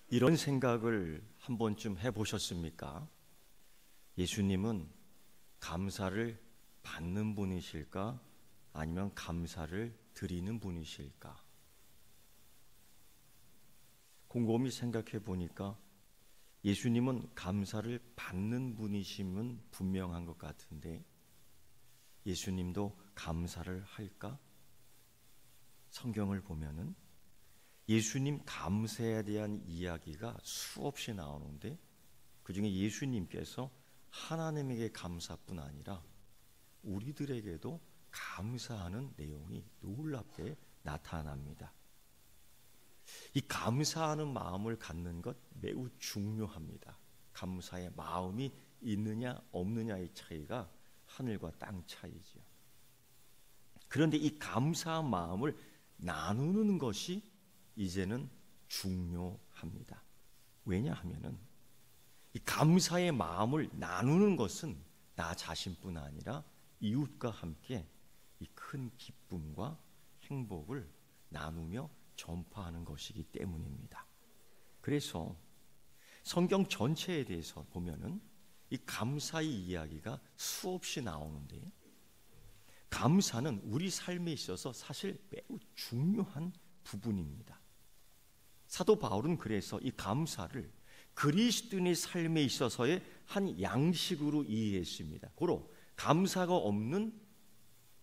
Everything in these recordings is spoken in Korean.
이런 생각을 한 번쯤 해보셨습니까? 예수님은 감사를 받는 분이실까? 아니면 감사를 드리는 분이실까? 곰곰이 생각해 보니까 예수님은 감사를 받는 분이심은 분명한 것 같은데 예수님도 감사를 할까? 성경을 보면은 예수님 감사에 대한 이야기가 수없이 나오는데 그중에 예수님께서 하나님에게 감사뿐 아니라 우리들에게도 감사하는 내용이 놀랍게 나타납니다. 이 감사하는 마음을 갖는 것 매우 중요합니다. 감사의 마음이 있느냐 없느냐의 차이가 하늘과 땅 차이죠. 그런데 이 감사한 마음을 나누는 것이 이제는 중요합니다. 왜냐하면은 이 감사의 마음을 나누는 것은 나 자신뿐 아니라 이웃과 함께 이 큰 기쁨과 행복을 나누며 전파하는 것이기 때문입니다. 그래서 성경 전체에 대해서 보면은 이 감사의 이야기가 수없이 나오는데 감사는 우리 삶에 있어서 사실 매우 중요한 부분입니다. 사도 바울은 그래서 이 감사를 그리스도인의 삶에 있어서의 한 양식으로 이해했습니다. 고로 감사가 없는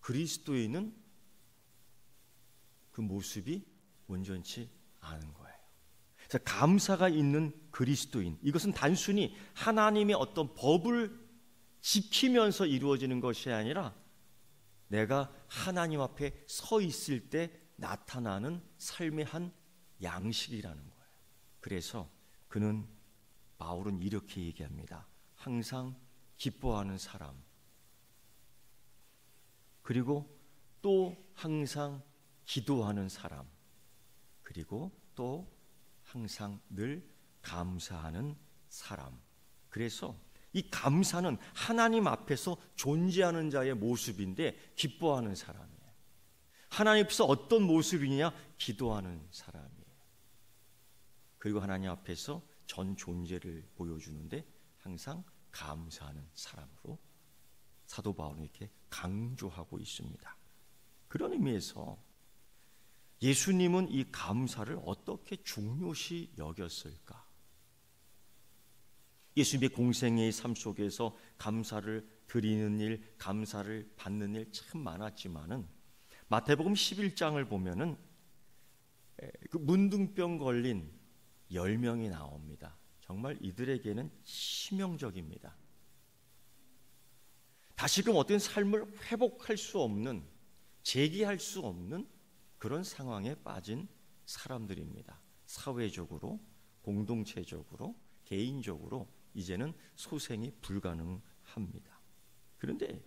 그리스도인은 그 모습이 온전치 않은 거예요. 그래서 감사가 있는 그리스도인, 이것은 단순히 하나님의 어떤 법을 지키면서 이루어지는 것이 아니라 내가 하나님 앞에 서 있을 때 나타나는 삶의 한 양식이라는 거예요. 그래서 바울은 이렇게 얘기합니다. 항상 기뻐하는 사람, 그리고 또 항상 기도하는 사람, 그리고 또 항상 늘 감사하는 사람. 그래서 이 감사는 하나님 앞에서 존재하는 자의 모습인데 기뻐하는 사람이에요. 하나님 앞에서 어떤 모습이냐? 기도하는 사람이에요. 그리고 하나님 앞에서 전 존재를 보여주는데 항상 감사하는 사람으로 사도 바울은 이렇게 강조하고 있습니다. 그런 의미에서 예수님은 이 감사를 어떻게 중요시 여겼을까? 예수님의 공생애의 삶 속에서 감사를 드리는 일, 감사를 받는 일 참 많았지만은 마태복음 11장을 보면은 그 문둥병 걸린 10명이 나옵니다. 정말 이들에게는 치명적입니다. 다시금 어떤 삶을 회복할 수 없는, 재기할 수 없는 그런 상황에 빠진 사람들입니다. 사회적으로, 공동체적으로, 개인적으로 이제는 소생이 불가능합니다. 그런데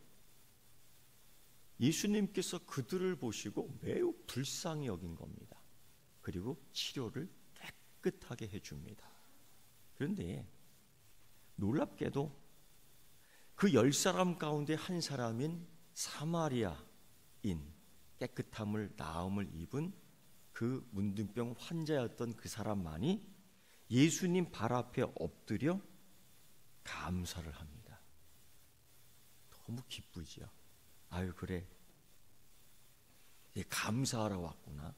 예수님께서 그들을 보시고 매우 불쌍히 여긴 겁니다. 그리고 치료를 깨끗하게 해줍니다. 그런데 놀랍게도 그 10사람 가운데 한 사람인 사마리아인, 깨끗함을 나음을 입은 그 문둥병 환자였던 그 사람만이 예수님 발 앞에 엎드려 감사를 합니다. 너무 기쁘지요. 아유 그래, 감사하러 왔구나,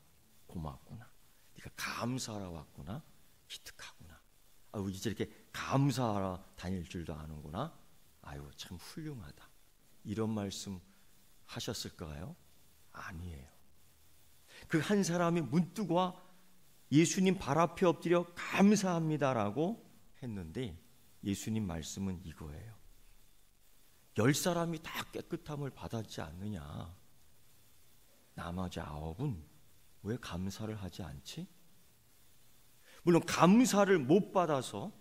고맙구나. 네가 감사하러 왔구나, 기특하구나. 아유 이제 이렇게 감사하러 다닐 줄도 아는구나. 아유 참 훌륭하다. 이런 말씀 하셨을까요? 아니에요. 그 한 사람이 문득 와 예수님 발 앞에 엎드려 감사합니다라고 했는데 예수님 말씀은 이거예요. 10사람이 다 깨끗함을 받았지 않느냐? 나머지 9은 왜 감사를 하지 않지? 물론 감사를 못 받아서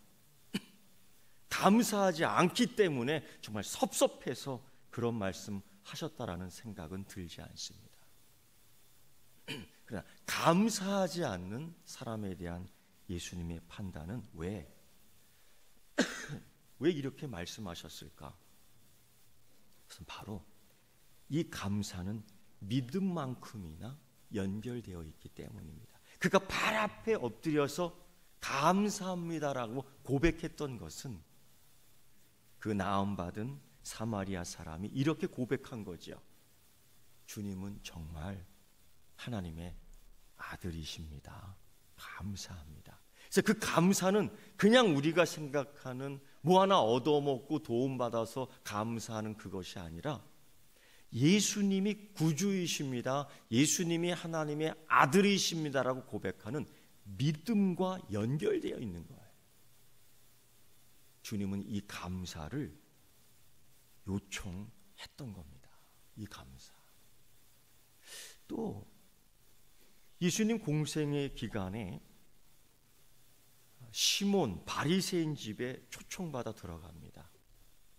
감사하지 않기 때문에 정말 섭섭해서 그런 말씀 하셨다라는 생각은 들지 않습니다. 그러나 감사하지 않는 사람에 대한 예수님의 판단은 왜 이렇게 말씀하셨을까? 그것은 바로 이 감사는 믿음만큼이나 연결되어 있기 때문입니다. 그가 발 앞에 엎드려서 감사합니다라고 고백했던 것은 그 나음받은 사마리아 사람이 이렇게 고백한 거죠. 주님은 정말 하나님의 아들이십니다. 감사합니다. 그래서 그 감사는 그냥 우리가 생각하는 뭐 하나 얻어먹고 도움받아서 감사하는 그것이 아니라 예수님이 구주이십니다. 예수님이 하나님의 아들이십니다라고 고백하는 믿음과 연결되어 있는 거예요. 주님은 이 감사를 요청했던 겁니다. 이 감사. 또 예수님 공생의 기간에 시몬 바리새인 집에 초청받아 들어갑니다.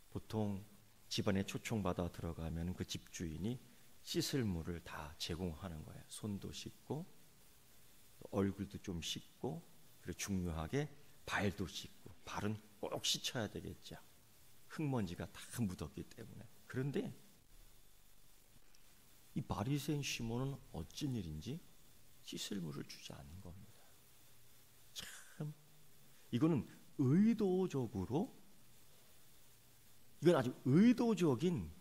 보통 집안에 초청받아 들어가면 그 집주인이 씻을 물을 다 제공하는 거예요. 손도 씻고 얼굴도 좀 씻고 그리고 중요하게 발도 씻고 발은 꼭 씻어야 되겠죠. 흙먼지가 다 묻었기 때문에. 그런데 이 바리새인 시몬은 어쩐 일인지 씻을 물을 주지 않는 겁니다. 참 이거는 의도적으로 이건 아주 의도적인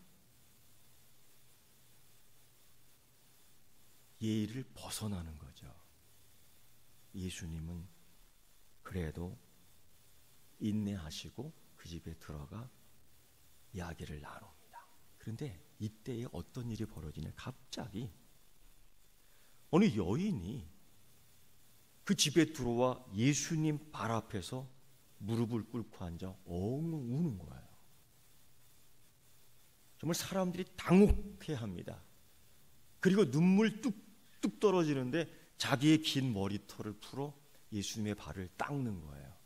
예의를 벗어나는 거죠. 예수님은 그래도 인내하시고 그 집에 들어가 이야기를 나눕니다. 그런데 이때에 어떤 일이 벌어지냐? 갑자기 어느 여인이 그 집에 들어와 예수님 발 앞에서 무릎을 꿇고 앉아 엉엉 우는 거예요. 정말 사람들이 당혹해합니다. 그리고 눈물 뚝뚝 떨어지는데 자기의 긴 머리털을 풀어 예수님의 발을 닦는 거예요.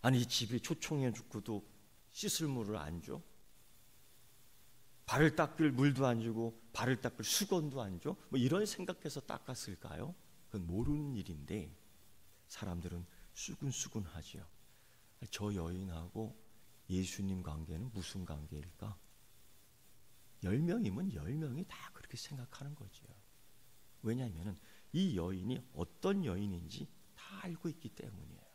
아니 이 집에 초청해 주고도 씻을 물을 안 줘? 발을 닦을 물도 안 주고 발을 닦을 수건도 안 줘? 뭐 이런 생각해서 닦았을까요? 그건 모르는 일인데 사람들은 수근수근하지요. 저 여인하고 예수님 관계는 무슨 관계일까? 10명이면 10명이 다 그렇게 생각하는 거죠. 왜냐하면 이 여인이 어떤 여인인지 다 알고 있기 때문이에요.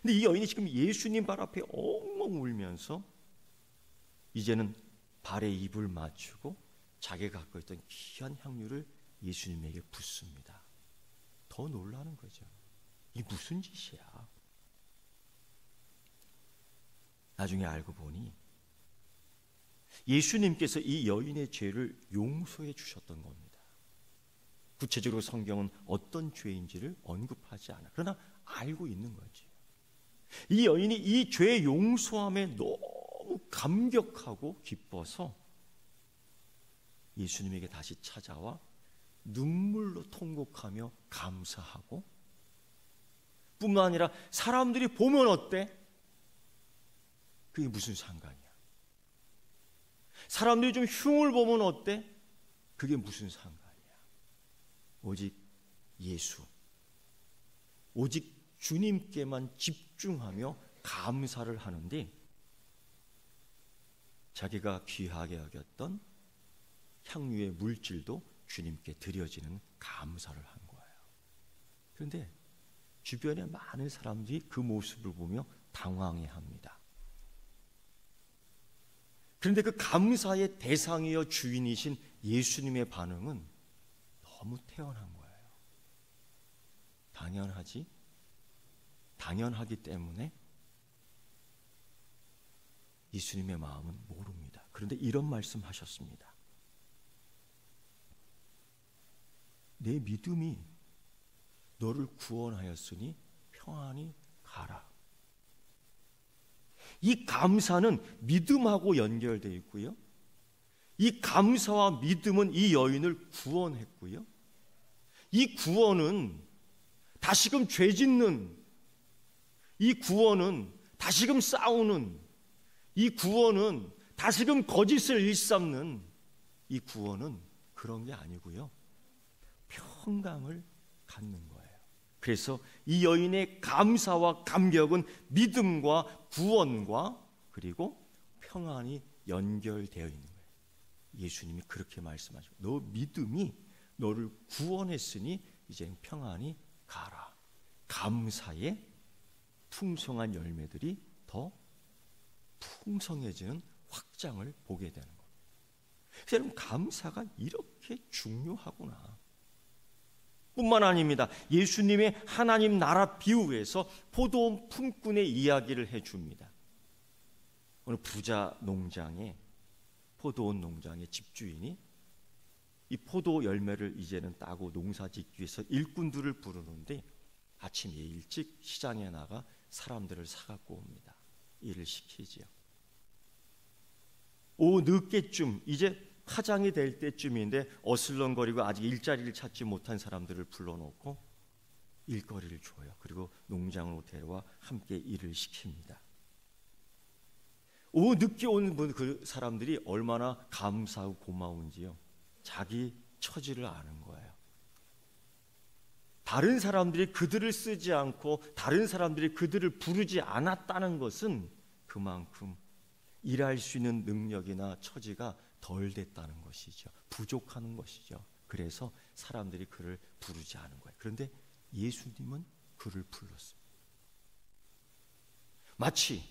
근데 이 여인이 지금 예수님 발 앞에 엉엉 울면서 이제는 발에 입을 맞추고 자기가 갖고 있던 귀한 향유를 예수님에게 붓습니다. 더 놀라는 거죠. 이게 무슨 짓이야? 나중에 알고 보니 예수님께서 이 여인의 죄를 용서해 주셨던 겁니다. 구체적으로 성경은 어떤 죄인지를 언급하지 않아. 그러나 알고 있는 거지. 이 여인이 이 죄 용서함에 너무 감격하고 기뻐서 예수님에게 다시 찾아와 눈물로 통곡하며 감사하고 뿐만 아니라 사람들이 보면 어때? 그게 무슨 상관이야? 사람들이 좀 흉을 보면 어때? 그게 무슨 상관이야? 오직 예수, 오직 주님께만 집중하며 감사를 하는데 자기가 귀하게 여겼던 향유의 물질도 주님께 드려지는 감사를 한 거예요. 그런데 주변에 많은 사람들이 그 모습을 보며 당황해합니다. 그런데 그 감사의 대상이여 주인이신 예수님의 반응은 너무 태연한 거예요. 당연하기 때문에 예수님의 마음은 모릅니다. 그런데 이런 말씀하셨습니다. 내 믿음이 너를 구원하였으니 평안히 가라. 이 감사는 믿음하고 연결되어 있고요. 이 감사와 믿음은 이 여인을 구원했고요. 이 구원은 다시금 죄 짓는, 이 구원은 다시금 싸우는, 이 구원은 다시금 거짓을 일삼는 이 구원은 그런 게 아니고요. 평강을 갖는 거예요. 그래서 이 여인의 감사와 감격은 믿음과 구원과 그리고 평안이 연결되어 있는 거예요. 예수님이 그렇게 말씀하시고 너 믿음이 너를 구원했으니 이제 평안히 가라. 감사의 풍성한 열매들이 더 풍성해지는 확장을 보게 되는 겁니다. 그래서 여러분, 감사가 이렇게 중요하구나. 뿐만 아닙니다. 예수님의 하나님 나라 비유에서 포도원 품꾼의 이야기를 해줍니다. 오늘 부자 농장의 포도원 농장의 집주인이 이 포도 열매를 이제는 따고 농사 짓기 위해서 일꾼들을 부르는데 아침에 일찍 시장에 나가 사람들을 사갖고 옵니다. 일을 시키지요. 오후 늦게쯤 이제 파장이 될 때쯤인데 어슬렁거리고 아직 일자리를 찾지 못한 사람들을 불러놓고 일거리를 줘요. 그리고 농장으로 데려와 함께 일을 시킵니다. 오후 늦게 온 그 사람들이 얼마나 감사하고 고마운지요. 자기 처지를 아는 거예요. 다른 사람들이 그들을 쓰지 않고 다른 사람들이 그들을 부르지 않았다는 것은 그만큼 일할 수 있는 능력이나 처지가 덜 됐다는 것이죠. 부족하는 것이죠. 그래서 사람들이 그를 부르지 않은 거예요. 그런데 예수님은 그를 불렀습니다. 마치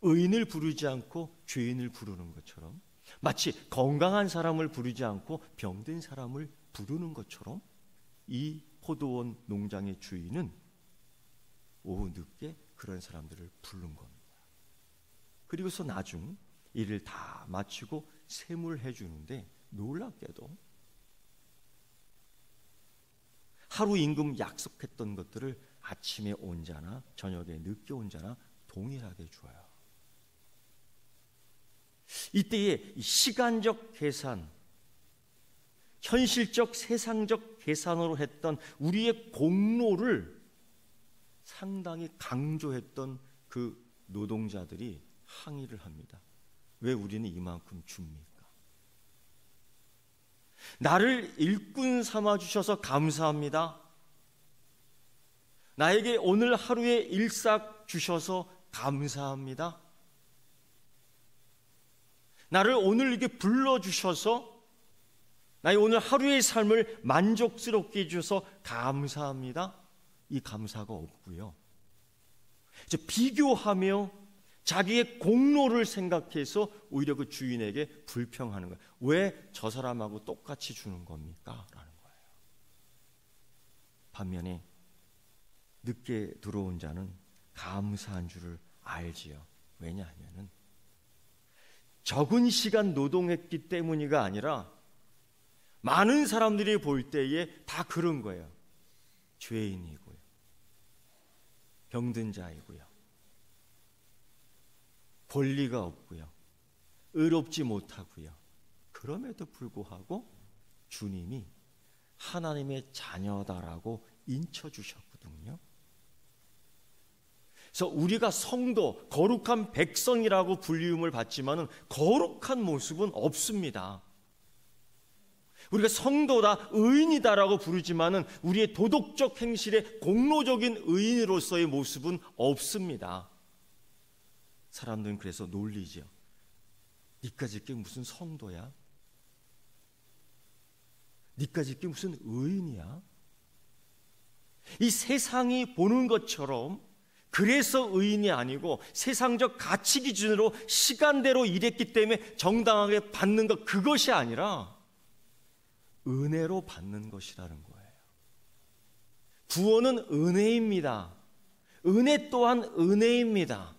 의인을 부르지 않고 죄인을 부르는 것처럼, 마치 건강한 사람을 부르지 않고 병든 사람을 부르는 것처럼 이 포도원 농장의 주인은 오후 늦게 그런 사람들을 부른 겁니다. 그리고서 나중 일을 다 마치고 세무를 해주는데 놀랍게도 하루 임금 약속했던 것들을 아침에 온 자나 저녁에 늦게 온 자나 동일하게 줘요. 이때의 시간적 계산, 현실적 세상적 계산으로 했던 우리의 공로를 상당히 강조했던 그 노동자들이 항의를 합니다. 왜 우리는 이만큼 줍니까? 나를 일꾼 삼아 주셔서 감사합니다. 나에게 오늘 하루의 일삭 주셔서 감사합니다. 나를 오늘 이렇게 불러주셔서 나의 오늘 하루의 삶을 만족스럽게 해주셔서 감사합니다. 이 감사가 없고요. 이제 비교하며 자기의 공로를 생각해서 오히려 그 주인에게 불평하는 거예요. 왜 저 사람하고 똑같이 주는 겁니까? 라는 거예요. 반면에 늦게 들어온 자는 감사한 줄을 알지요. 왜냐하면은 적은 시간 노동했기 때문이가 아니라 많은 사람들이 볼 때에 다 그런 거예요. 죄인이고요, 병든 자이고요, 권리가 없고요, 의롭지 못하고요. 그럼에도 불구하고 주님이 하나님의 자녀다라고 인쳐주셨거든요. 그래서 우리가 성도, 거룩한 백성이라고 불리움을 받지만은 거룩한 모습은 없습니다. 우리가 성도다, 의인이다라고 부르지만은 우리의 도덕적 행실에 공로적인 의인으로서의 모습은 없습니다. 사람들은 그래서 놀리죠. 니까지 게 무슨 성도야? 니까지 게 무슨 의인이야? 이 세상이 보는 것처럼 그래서 의인이 아니고 세상적 가치 기준으로 시간대로 일했기 때문에 정당하게 받는 것, 그것이 아니라 은혜로 받는 것이라는 거예요. 구원은 은혜입니다. 은혜 또한 은혜입니다.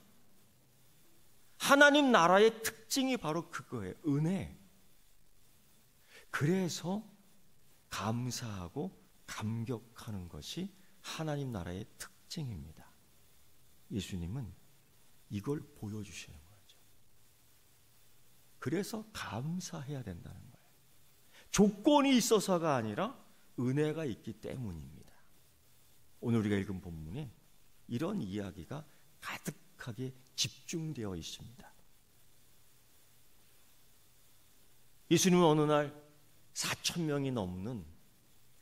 하나님 나라의 특징이 바로 그거예요. 은혜. 그래서 감사하고 감격하는 것이 하나님 나라의 특징입니다. 예수님은 이걸 보여주시는 거죠. 그래서 감사해야 된다는 거예요. 조건이 있어서가 아니라 은혜가 있기 때문입니다. 오늘 우리가 읽은 본문에 이런 이야기가 가득하게 집중되어 있습니다. 예수님은 어느 날 4,000명이 넘는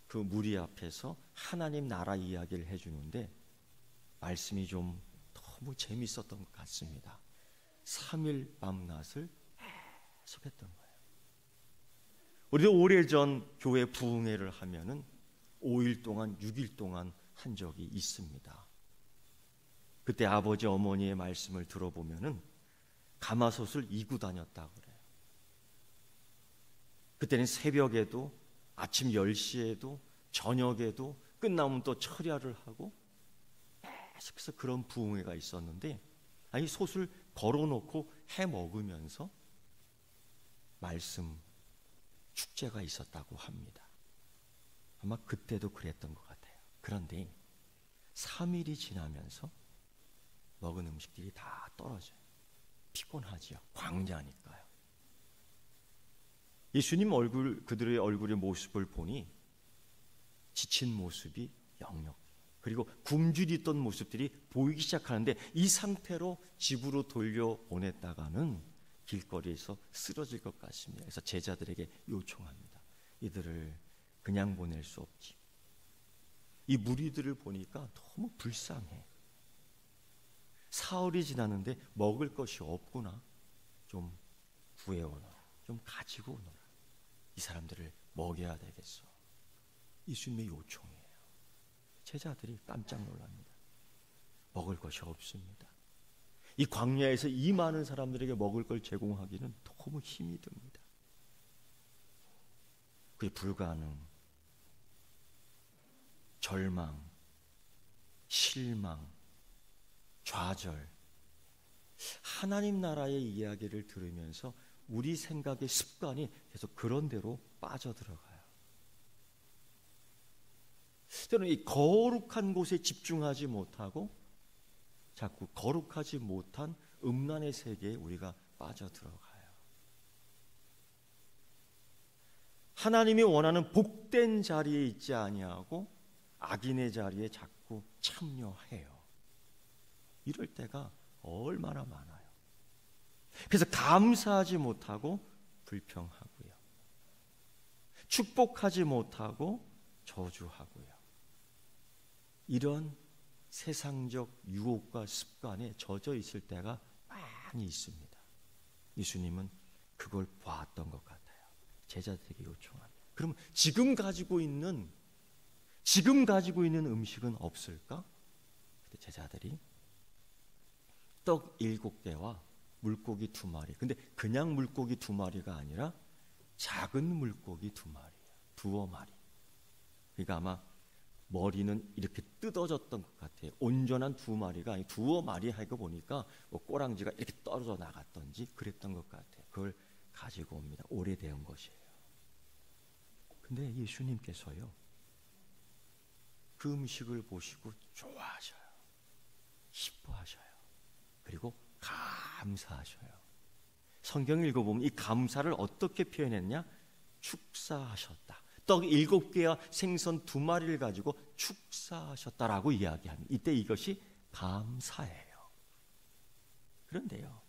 그 무리 앞에서 하나님 나라 이야기를 해주는데 말씀이 좀 너무 재밌었던 것 같습니다. 3일 밤낮을 계속했던 거예요. 우리도 오래전 교회 부흥회를 하면은 5일 동안 6일 동안 한 적이 있습니다. 그때 아버지 어머니의 말씀을 들어보면은 가마솥을 이고 다녔다고 그래요. 그때는 새벽에도 아침 10시에도 저녁에도 끝나면 또 철야를 하고 계속해서 그런 부흥회가 있었는데, 아니 솥을 걸어놓고 해 먹으면서 말씀 축제가 있었다고 합니다. 아마 그때도 그랬던 것 같아요. 그런데 3일이 지나면서 먹은 음식들이 다 떨어져요. 피곤하지요. 광야니까요. 예수님 얼굴, 그들의 얼굴의 모습을 보니 지친 모습이 역력, 그리고 굶주렸던 모습들이 보이기 시작하는데, 이 상태로 집으로 돌려보냈다가는 길거리에서 쓰러질 것 같습니다. 그래서 제자들에게 요청합니다. 이들을 그냥 보낼 수 없지. 이 무리들을 보니까 너무 불쌍해. 사흘이 지났는데 먹을 것이 없구나. 좀 구해오너라. 좀 가지고 오너라. 이 사람들을 먹여야 되겠어. 예수님의 요청이에요. 제자들이 깜짝 놀랍니다. 먹을 것이 없습니다. 이 광야에서 이 많은 사람들에게 먹을 걸 제공하기는 너무 힘이 듭니다. 그게 불가능, 절망, 실망, 좌절. 하나님 나라의 이야기를 들으면서 우리 생각의 습관이 계속 그런 대로 빠져들어가요. 때로는 이 거룩한 곳에 집중하지 못하고 자꾸 거룩하지 못한 음란의 세계에 우리가 빠져들어가요. 하나님이 원하는 복된 자리에 있지 아니하고 악인의 자리에 자꾸 참여해요. 이럴 때가 얼마나 많아요. 그래서 감사하지 못하고 불평하고요. 축복하지 못하고 저주하고요. 이런 세상적 유혹과 습관에 젖어 있을 때가 많이 있습니다. 예수님은 그걸 보았던 것 같아요. 제자들에게 요청합니다. 그럼 지금 가지고 있는 음식은 없을까? 그때 제자들이 떡 7개와 물고기 2마리. 근데 그냥 물고기 2마리가 아니라 작은 물고기 2마리예요. 두어 마리. 그러니까 아마 머리는 이렇게 뜯어졌던 것 같아요. 온전한 2마리가 아니 두어 마리 하고 보니까 뭐 꼬랑지가 이렇게 떨어져 나갔던지 그랬던 것 같아요. 그걸 가지고 옵니다. 오래된 것이에요. 근데 예수님께서요, 그 음식을 보시고 좋아하셔요. 기뻐하셔요. 그리고 감사하셔요. 성경을 읽어보면 이 감사를 어떻게 표현했냐? 축사하셨다. 떡 7개와 생선 2마리를 가지고 축사하셨다라고 이야기합니다. 이때 이것이 감사예요. 그런데요,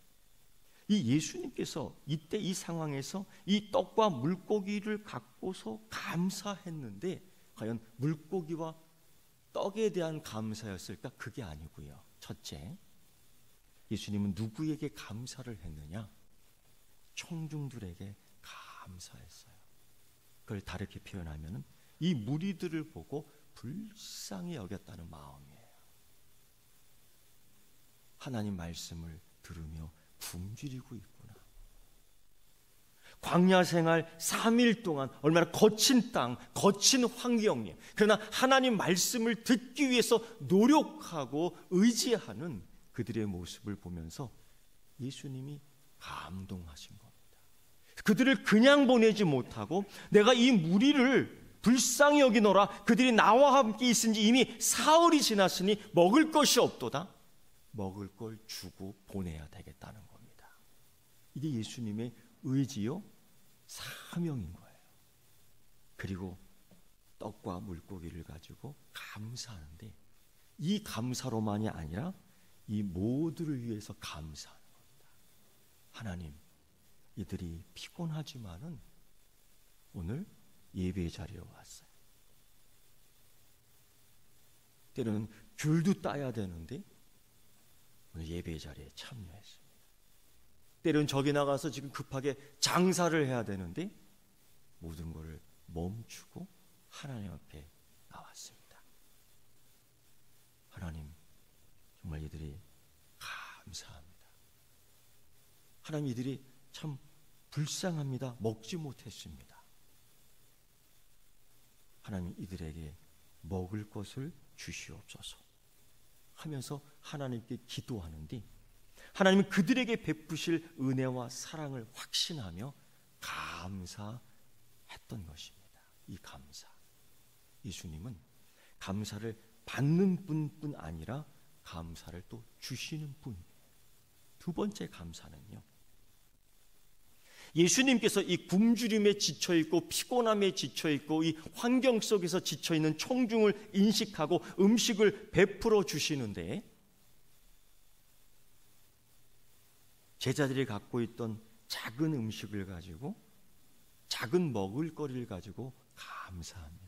이 예수님께서 이때 이 상황에서 이 떡과 물고기를 갖고서 감사했는데 과연 물고기와 떡에 대한 감사였을까? 그게 아니고요. 첫째, 예수님은 누구에게 감사를 했느냐? 청중들에게 감사했어요. 그걸 다르게 표현하면 이 무리들을 보고 불쌍히 여겼다는 마음이에요. 하나님 말씀을 들으며 굶주리고 있구나. 광야 생활 3일 동안 얼마나 거친 땅, 거친 환경이에요. 그러나 하나님 말씀을 듣기 위해서 노력하고 의지하는 그들의 모습을 보면서 예수님이 감동하신 겁니다. 그들을 그냥 보내지 못하고 내가 이 무리를 불쌍히 여기노라. 그들이 나와 함께 있은지 이미 사흘이 지났으니 먹을 것이 없도다. 먹을 걸 주고 보내야 되겠다는 겁니다. 이게 예수님의 의지요, 사명인 거예요. 그리고 떡과 물고기를 가지고 감사하는데 이 감사로만이 아니라 이 모두를 위해서 감사하는 겁니다. 하나님, 이들이 피곤하지만은 오늘 예배 자리에 왔어요. 때로는 귤도 따야 되는데 오늘 예배 자리에 참여했습니다. 때로는 저기 나가서 지금 급하게 장사를 해야 되는데 모든 것을 멈추고 하나님 앞에 받습니다. 하나님, 정말 이들이 감사합니다. 하나님, 이들이 참 불쌍합니다. 먹지 못했습니다. 하나님, 이들에게 먹을 것을 주시옵소서 하면서 하나님께 기도하는데, 하나님은 그들에게 베푸실 은혜와 사랑을 확신하며 감사했던 것입니다. 이 감사, 예수님은 감사를 받는 분뿐 아니라 감사를 또 주시는 분이에요. 두 번째 감사는요, 예수님께서 이 굶주림에 지쳐있고 피곤함에 지쳐있고 이 환경 속에서 지쳐있는 청중을 인식하고 음식을 베풀어 주시는데, 제자들이 갖고 있던 작은 음식을 가지고, 작은 먹을거리를 가지고 감사합니다.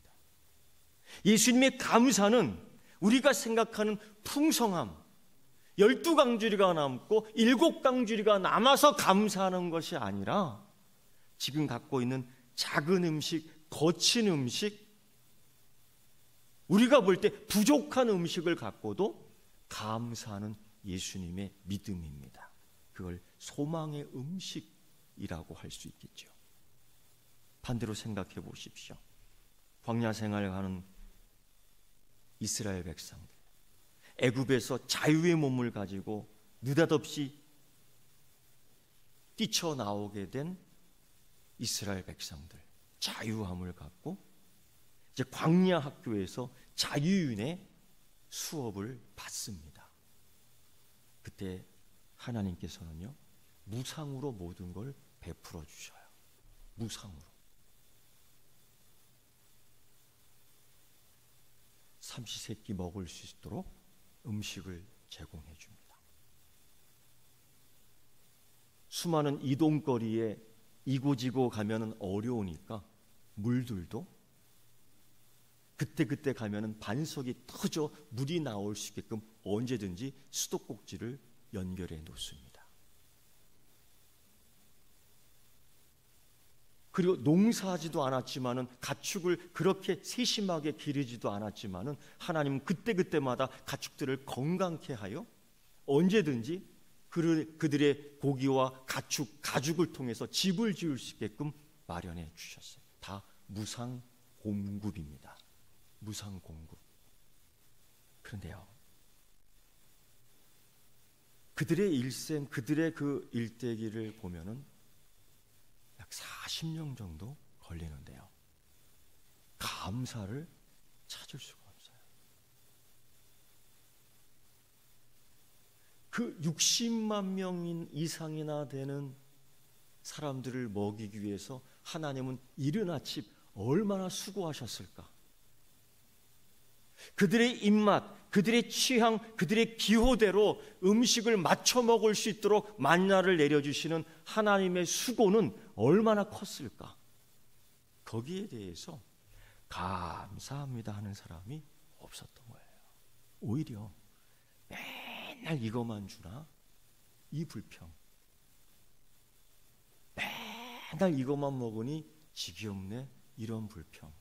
예수님의 감사는 우리가 생각하는 풍성함, 12강주리가 남고 7강주리가 남아서 감사하는 것이 아니라, 지금 갖고 있는 작은 음식, 거친 음식, 우리가 볼 때 부족한 음식을 갖고도 감사하는 예수님의 믿음입니다. 그걸 소망의 음식이라고 할 수 있겠죠. 반대로 생각해 보십시오. 광야 생활을 하는 이스라엘 백성들, 애굽에서 자유의 몸을 가지고 느닷없이 뛰쳐나오게 된 이스라엘 백성들, 자유함을 갖고 이제 광야 학교에서 자유인의 수업을 받습니다. 그때 하나님께서는요, 무상으로 모든 걸 베풀어 주셔요. 무상으로. 삼시세끼 먹을 수 있도록 음식을 제공해 줍니다. 수많은 이동거리에 이고지고 가면은 어려우니까 물들도 그때 가면은 반석이 터져 물이 나올 수 있게끔 언제든지 수도꼭지를 연결해 놓습니다. 그리고 농사하지도 않았지만은, 가축을 그렇게 세심하게 기르지도 않았지만은, 하나님은 그때마다 가축들을 건강케 하여 언제든지 그들의 고기와 가죽을 통해서 집을 지을 수 있게끔 마련해 주셨어요. 다 무상 공급입니다. 무상 공급. 그런데요, 그들의 일생, 그들의 그 일대기를 보면은 약 40년 정도 걸리는데요, 감사를 찾을 수가 없어요. 그 60만 명 이상이나 되는 사람들을 먹이기 위해서 하나님은 이른 아침 얼마나 수고하셨을까? 그들의 입맛, 그들의 취향, 그들의 기호대로 음식을 맞춰 먹을 수 있도록 만나를 내려주시는 하나님의 수고는 얼마나 컸을까? 거기에 대해서 감사합니다 하는 사람이 없었던 거예요. 오히려 맨날 이것만 주나? 이 불평. 맨날 이것만 먹으니 지겹네? 이런 불평.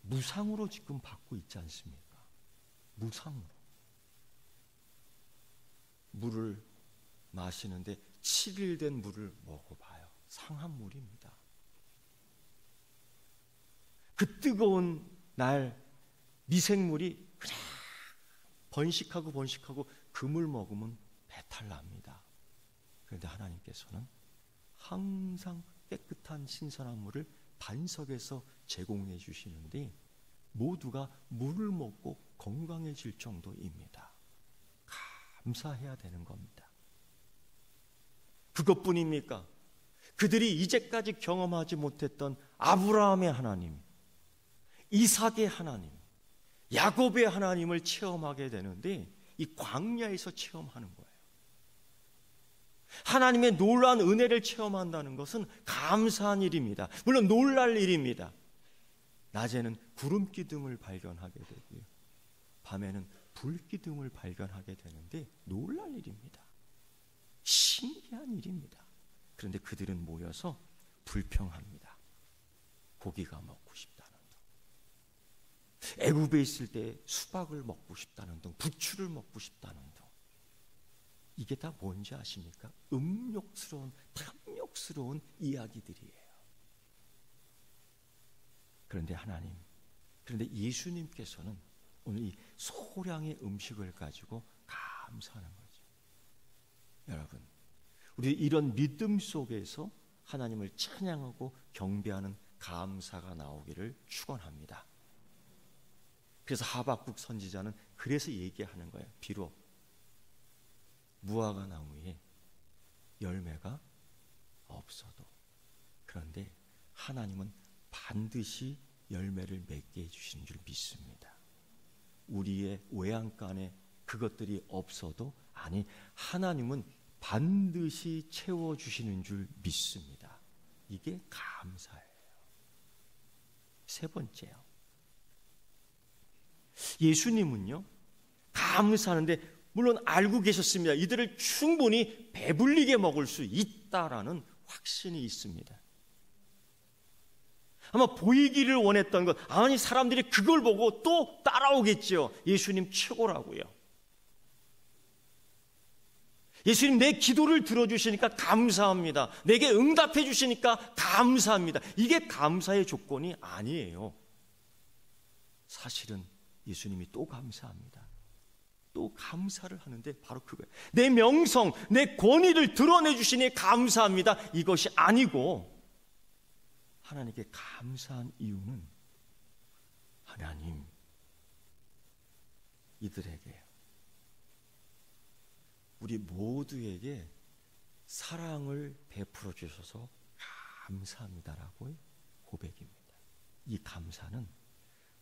무상으로 지금 받고 있지 않습니까? 무상으로. 물을 마시는데 7일 된 물을 먹어봐요. 상한 물입니다. 그 뜨거운 날 미생물이 그냥 번식하고 그 물 먹으면 배탈 납니다. 그런데 하나님께서는 항상 깨끗한 신선한 물을 반석에서 제공해 주시는데, 모두가 물을 먹고 건강해질 정도입니다. 감사해야 되는 겁니다. 그것뿐입니까? 그들이 이제까지 경험하지 못했던 아브라함의 하나님, 이삭의 하나님, 야곱의 하나님을 체험하게 되는데, 이 광야에서 체험하는 거예요. 하나님의 놀라운 은혜를 체험한다는 것은 감사한 일입니다. 물론 놀랄 일입니다. 낮에는 구름 기둥을 발견하게 되고요, 밤에는 불 기둥을 발견하게 되는데 놀랄 일입니다. 신기한 일입니다. 그런데 그들은 모여서 불평합니다. 고기가 먹고 싶다는 것. 애굽에 있을 때 수박을 먹고 싶다는 등, 부추를 먹고 싶다는 등, 이게 다 뭔지 아십니까? 탐욕스러운 이야기들이에요. 그런데 예수님께서는 오늘 이 소량의 음식을 가지고 감사하는 거죠. 여러분, 우리 이런 믿음 속에서 하나님을 찬양하고 경배하는 감사가 나오기를 축원합니다. 그래서 하박국 선지자는 그래서 얘기하는 거예요. 비록 무화과 나무에 열매가 없어도, 그런데 하나님은 반드시 열매를 맺게 해주시는 줄 믿습니다. 우리의 외양간에 그것들이 없어도, 아니, 하나님은 반드시 채워주시는 줄 믿습니다. 이게 감사예요. 세 번째요, 예수님은요 감사하는데 물론 알고 계셨습니다. 이들을 충분히 배불리게 먹을 수 있다라는 확신이 있습니다. 아마 보이기를 원했던 것, 아니 사람들이 그걸 보고 또 따라오겠죠. 예수님 최고라고요. 예수님 내 기도를 들어주시니까 감사합니다. 내게 응답해 주시니까 감사합니다. 이게 감사의 조건이 아니에요. 사실은 예수님이 또 감사합니다. 또 감사를 하는데 바로 그거예요. 내 명성, 내 권위를 드러내 주시니 감사합니다. 이것이 아니고, 하나님께 감사한 이유는 하나님, 이들에게, 우리 모두에게 사랑을 베풀어 주셔서 감사합니다라고 고백입니다. 이 감사는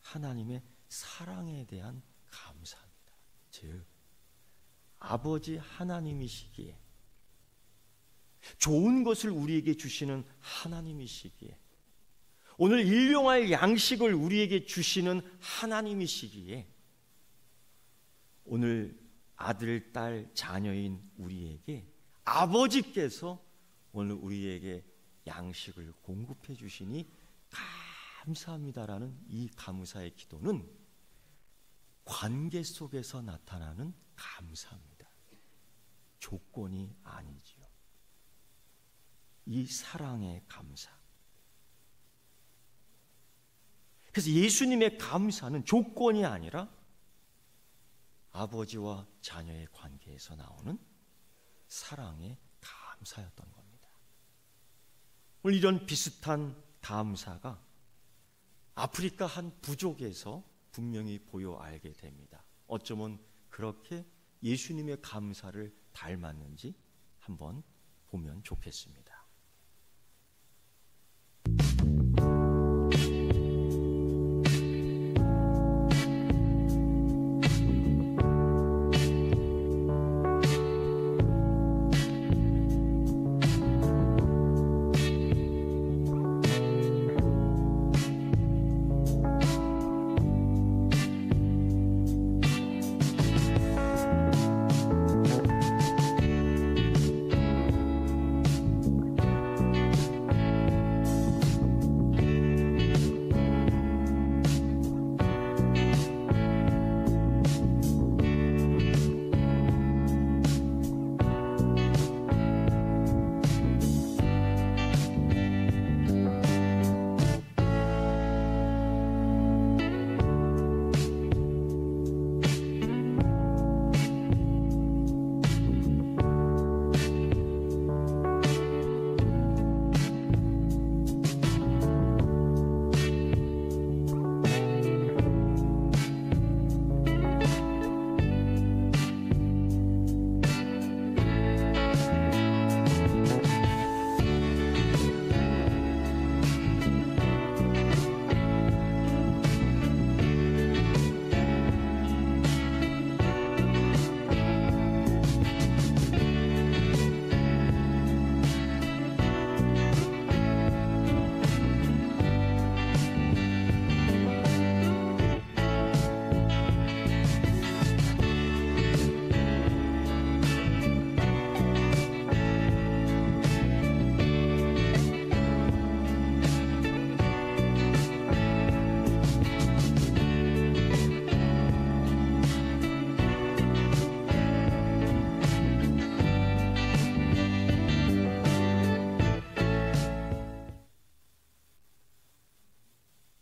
하나님의 사랑에 대한 감사입니다. 즉, 아버지 하나님이시기에, 좋은 것을 우리에게 주시는 하나님이시기에, 오늘 일용할 양식을 우리에게 주시는 하나님이시기에, 오늘 아들, 딸, 자녀인 우리에게 아버지께서 오늘 우리에게 양식을 공급해 주시니 감사합니다라는 이 감사의 기도는 관계 속에서 나타나는 감사입니다. 조건이 아니지요. 이 사랑의 감사. 그래서 예수님의 감사는 조건이 아니라 아버지와 자녀의 관계에서 나오는 사랑의 감사였던 겁니다. 오늘 이런 비슷한 감사가 아프리카 한 부족에서 분명히 보여 알게 됩니다. 어쩌면 그렇게 예수님의 감사를 닮았는지 한번 보면 좋겠습니다.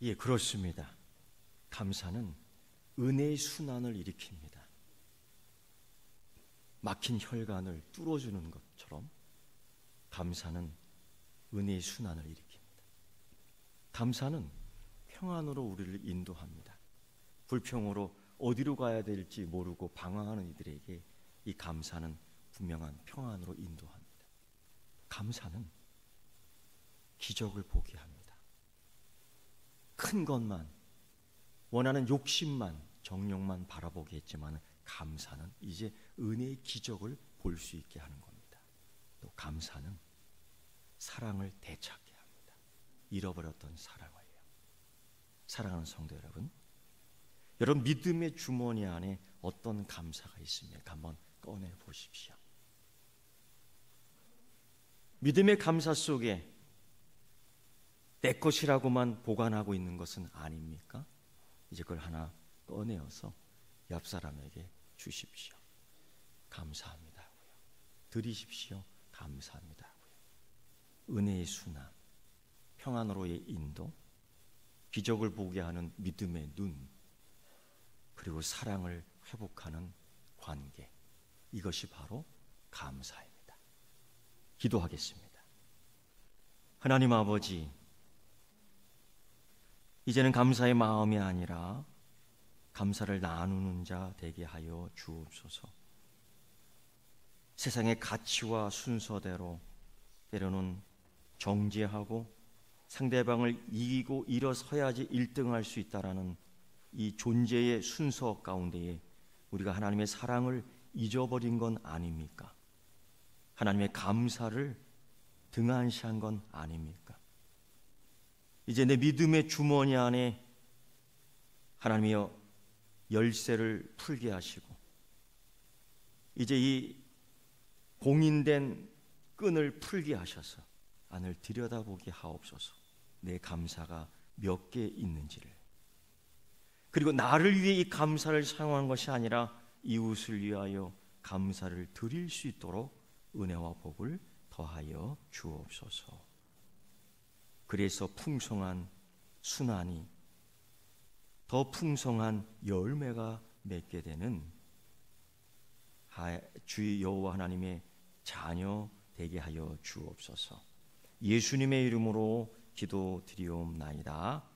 예, 그렇습니다. 감사는 은혜의 순환을 일으킵니다. 막힌 혈관을 뚫어주는 것처럼 감사는 은혜의 순환을 일으킵니다. 감사는 평안으로 우리를 인도합니다. 불평으로 어디로 가야 될지 모르고 방황하는 이들에게 이 감사는 분명한 평안으로 인도합니다. 감사는 기적을 보게 합니다. 큰 것만, 원하는 욕심만, 정욕만 바라보게 했지만 감사는 이제 은혜의 기적을 볼 수 있게 하는 겁니다. 또 감사는 사랑을 되찾게 합니다. 잃어버렸던 사랑을요. 사랑하는 성도 여러분, 여러분 믿음의 주머니 안에 어떤 감사가 있습니까? 한번 꺼내 보십시오. 믿음의 감사 속에 내 것이라고만 보관하고 있는 것은 아닙니까? 이제 그걸 하나 꺼내어서 옆 사람에게 주십시오. 감사합니다 하고요. 드리십시오. 감사합니다 하고요. 은혜의 순환, 평안으로의 인도, 기적을 보게 하는 믿음의 눈, 그리고 사랑을 회복하는 관계, 이것이 바로 감사입니다. 기도하겠습니다. 하나님 아버지, 이제는 감사의 마음이 아니라 감사를 나누는 자 되게 하여 주옵소서. 세상의 가치와 순서대로 때로는 정죄하고 상대방을 이기고 일어서야지 1등할 수 있다라는 이 존재의 순서 가운데에 우리가 하나님의 사랑을 잊어버린 건 아닙니까? 하나님의 감사를 등한시한 건 아닙니까? 이제 내 믿음의 주머니 안에 하나님이여 열쇠를 풀게 하시고 이제 이 봉인된 끈을 풀게 하셔서 안을 들여다보게 하옵소서. 내 감사가 몇 개 있는지를, 그리고 나를 위해 이 감사를 사용한 것이 아니라 이웃을 위하여 감사를 드릴 수 있도록 은혜와 복을 더하여 주옵소서. 그래서 풍성한 순환이 더 풍성한 열매가 맺게 되는 주의 여호와 하나님의 자녀 되게 하여 주옵소서. 예수님의 이름으로 기도드리옵나이다.